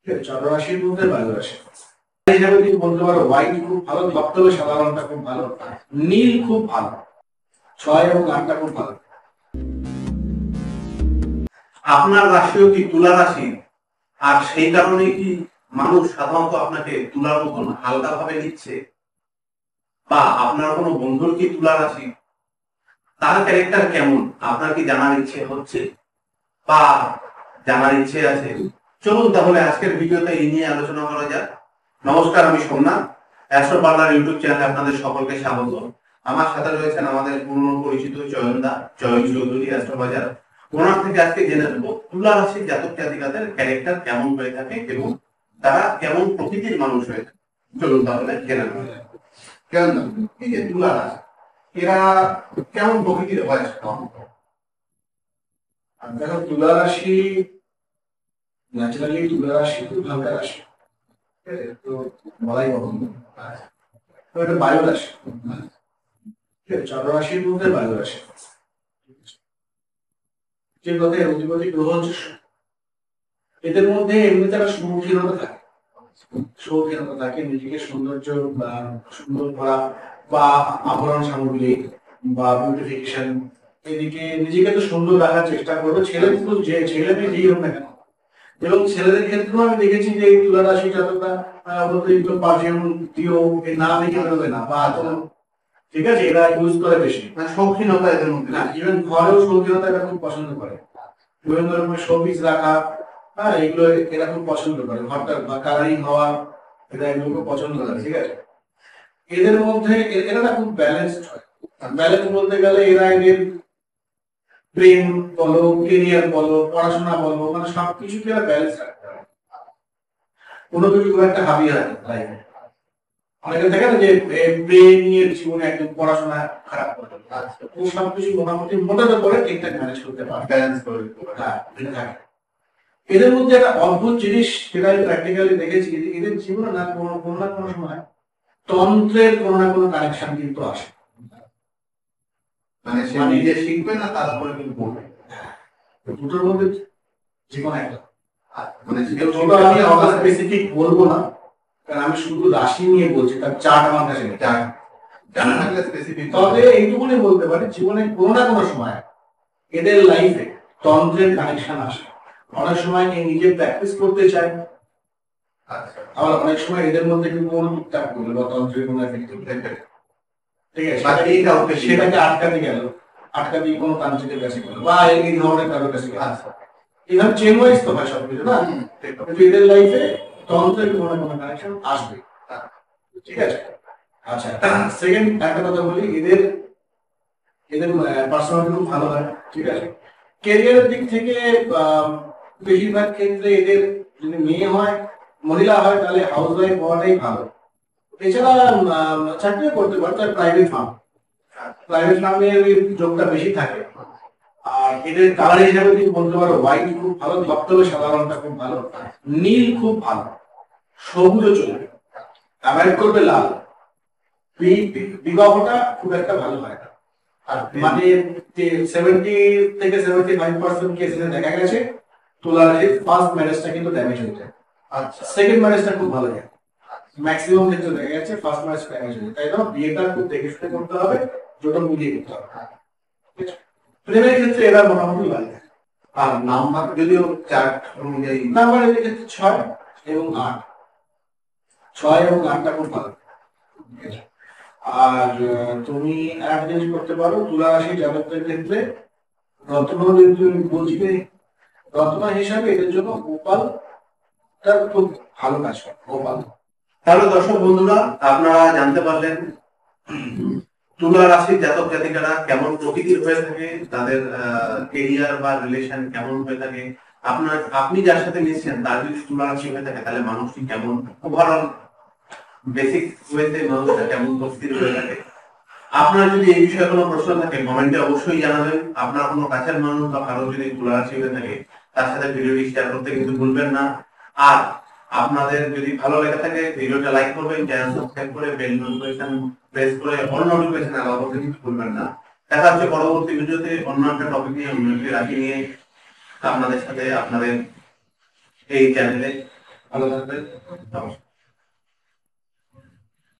চন্দ্ররাশির মধ্যে বায়ু রাশি হিসাবে তুমি বলতে পারো হোয়াইট খুব ভালো, ধবধবে সাদা রংটা খুব ভালো, নীল খুব ভালো, 6 এবং 8টা খুব ভালো। আপনার রাশিও কি তুলা রাশি? আর সেই কারণে কি মানুষ সাধারণত আপনাকে তুলার মতন হালকা ভাবে নিচ্ছে? বা আপনার কোনো বন্ধুর কি তুলা রাশি? তার ক্যারেক্টার কেমন আপনার কি জানার ইচ্ছে হচ্ছে বা জানার ইচ্ছে আছে? চলুন তাহলে আজকের ভিডিওতে এই নিয়ে আলোচনা করা যাক। নমস্কার, আমি সোমনাথ, অ্যাস্ট্রো পার্লার ইউটিউব চ্যানেলে আপনাদের সকলকে স্বাগত। আমার সাথে রয়েছেন আমাদের পুরনো পরিচিত চয়ন চৌধুরী, অ্যাস্ট্রো বাজার। ওনার থেকে আজকে জেনে নেব তুলা রাশির জাতক জাতিকাদের ক্যারেক্টার কেমন হয়ে থাকে এবং তারা কেমন প্রকৃতির মানুষ হয়ে থাকে। চলুন তাহলে জেনে নেব। কেন এই যে তুলা রাশি, এরা কেমন প্রকৃতির হয়? দেখো, তুলা রাশি ন্যাচারালি তুলা রাশি খুব হালকা রাশি, তো বলাই কখনো তো এটা বায়ু রাশি। চন্দ্ররাশির মধ্যে বায়ু রাশি, যে কথা অধিপতি গ্রহ হচ্ছে, এদের মধ্যে এমনি তারা সুমুখীনতা থাকে, শৌখিনতা থাকে, নিজেকে সৌন্দর্য সুন্দর করা বা আভরণ সামগ্রী বা বিউটিফিকেশন, এদিকে নিজেকে তো সুন্দর রাখার চেষ্টা করবে। ছেলে পুরুষ যে ছেলে মেয়ে যেই হোক না কেন, এবং ছেলেদের ক্ষেত্রেও আমি দেখেছি যে এই তুলা রাশি যতটা অতিরিক্ত পারফিউম দিও না দেখে বেরোবে না, বা ঠিক আছে, এরা ইউজ করে বেশি, মানে শৌখিনতা এদের মধ্যে না, ইভেন ঘরেও শৌখিনতা এরা খুব পছন্দ করে। বিভিন্ন ধরনের শোপিস রাখা, হ্যাঁ, এগুলো এরা খুব পছন্দ করে। ঘরটা কালারিং হওয়া, এটা এগুলো খুব পছন্দ করে। ঠিক আছে, এদের মধ্যে এরা না খুব ব্যালেন্সড হয়। ব্যালেন্স বলতে গেলে এরা এদের প্রেম বলো, কেরিয়ার বলো, পড়াশোনা বলো, মানে সবকিছুকে এরা ব্যালেন্স রাখতে পারে। কোনো কিছু খুব একটা হাবি হয় লাইফে। অনেকে দেখে না যে প্রেম নিয়ে জীবনে একদম পড়াশোনা খারাপ করে, ও সবকিছু মোটামুটি মোটামুটি করে ঠিকঠাক ম্যানেজ করতে পারে, ব্যালেন্স করে। হ্যাঁ, এদের মধ্যে একটা অদ্ভুত জিনিস, সেটা আমি প্র্যাকটিক্যালি দেখেছি, এদের জীবনে না কোনো না কোনো সময় তন্ত্রের কোনো না কোনো কানেকশন কিন্তু আসে। মানে সে নিজে শিখবে না, তারপরে কিন্তু পড়বে। দুটোর মধ্যে জীবনে একটা, মানে আমি স্পেসিফিক বলবো না, কারণ আমি শুধু রাশি নিয়ে বলছি, তার চার্ট আমার কাছে নেই। জানা থাকলে স্পেসিফিক, তবে এইটুকুনি বলতে পারি, জীবনে কোনো না কোনো সময় এদের লাইফে তন্ত্রের কানেকশন আসে। অনেক সময় এই নিজে প্র্যাকটিস করতে চায়, আবার অনেক সময় এদের মধ্যে কিন্তু অনুভূত করলো বা তন্ত্রের কোনো ঠিক আছে, সেটাকে আটকাতে গেল, আটকাতে কোনো তান্ত্রিকের কাছে গেল বা এই ধরনের কারোর কাছে গেল। এইভাবে চেন ওয়াইজ তো হয় সবকিছু, না? কিন্তু এদের লাইফে তন্ত্রের কোনো না কোনো কানেকশন আসবে। ঠিক আছে, আচ্ছা, সেকেন্ড একটা কথা বলি, এদের পার্সোনালিটি খুব ভালো হয়। ঠিক আছে, ক্যারিয়ারের দিক থেকে বেশিরভাগ ক্ষেত্রে এদের যদি মেয়ে হয়, মহিলা হয়, তাহলে হাউস ওয়াইফ হওয়াটাই ভালো। এছাড়া চাকরিও করতে পারে, তার প্রাইভেট ফার্মের যোগটা বেশি থাকে। আর এদের কালার হিসাবে তুমি বলতে পারো হোয়াইট খুব ভালো, ধবধবে সাদা রংটা খুব ভালো, নীল খুব ভালো, সবুজও চলবে, অ্যাভয়েড করবে লাল। বিবাহটা খুব একটা ভালো হয় না। আর মানে 70 থেকে 75% কেসে দেখা গেছে তুলা রাশির ফার্স্ট ম্যারেজটা কিন্তু ড্যামেজ হয়ে যায়, আচ্ছা, সেকেন্ড ম্যারেজটা খুব ভালো যায়। ম্যাক্সিমাম ক্ষেত্রে দেখা গেছে ফার্স্ট ম্যারেজ ড্যামেজ হয়ে যায়। তাই জন্য বিয়েটা খুব দেখে শুনে করতে হবে, যেটা মিলিয়ে করতে হবে। প্রেমের ক্ষেত্রে এরা মোটামুটি ভালো। আর নাম্বার যদিও চার্ট অনুযায়ী, নাম্বার এদের ক্ষেত্রে 6 এবং 8, 6 এবং 8টা খুব ভালো। আর তুমি এক জিনিস করতে পারো, তুলা রাশি জাতকদের ক্ষেত্রে রত্ন বলছি, রত্ন হিসাবে এদের জন্য গোপাল তার খুব ভালো কাজ করে, গোপাল। তাহলে দর্শক বন্ধুরা, আপনারা জানতে পারলেন তুলা রাশির জাতক জাতিকারা কেমন প্রকৃতির হয়ে থাকে, তাদের কেরিয়ার বা রিলেশন কেমন হয়ে থাকে। আপনি যার সাথে মিশছেন তার যদি তুলা রাশি হয়ে থাকে, তাহলে মানুষটি কেমন, ওভারঅল বেসিক ওয়েতে মানুষটা কেমন প্রকৃতির হয়ে থাকে। আপনার যদি এই বিষয়ে কোনো প্রশ্ন থাকে, কমেন্টে অবশ্যই জানাবেন। আপনার কোনো কাছের মানুষ বা কারো যদি তুলা রাশি হয়ে থাকে, তার সাথে ভিডিওটি শেয়ার করতে কিন্তু ভুলবেন না। আর আপনাদের যদি ভালো লেগে থাকে, ভিডিওটা লাইক করবেন, চ্যানেল সাবস্ক্রাইব করে বেল নোটিফিকেশন প্রেস করে অল নোটিফিকেশন অ্যালাউ করতে কিন্তু ভুলবেন না। দেখা হচ্ছে পরবর্তী ভিডিওতে অন্য একটা টপিক নিয়ে, অন্য একটি রাশি নিয়ে আপনাদের সাথে, আপনাদের এই চ্যানেলে। ভালো থাকবেন, নমস্কার।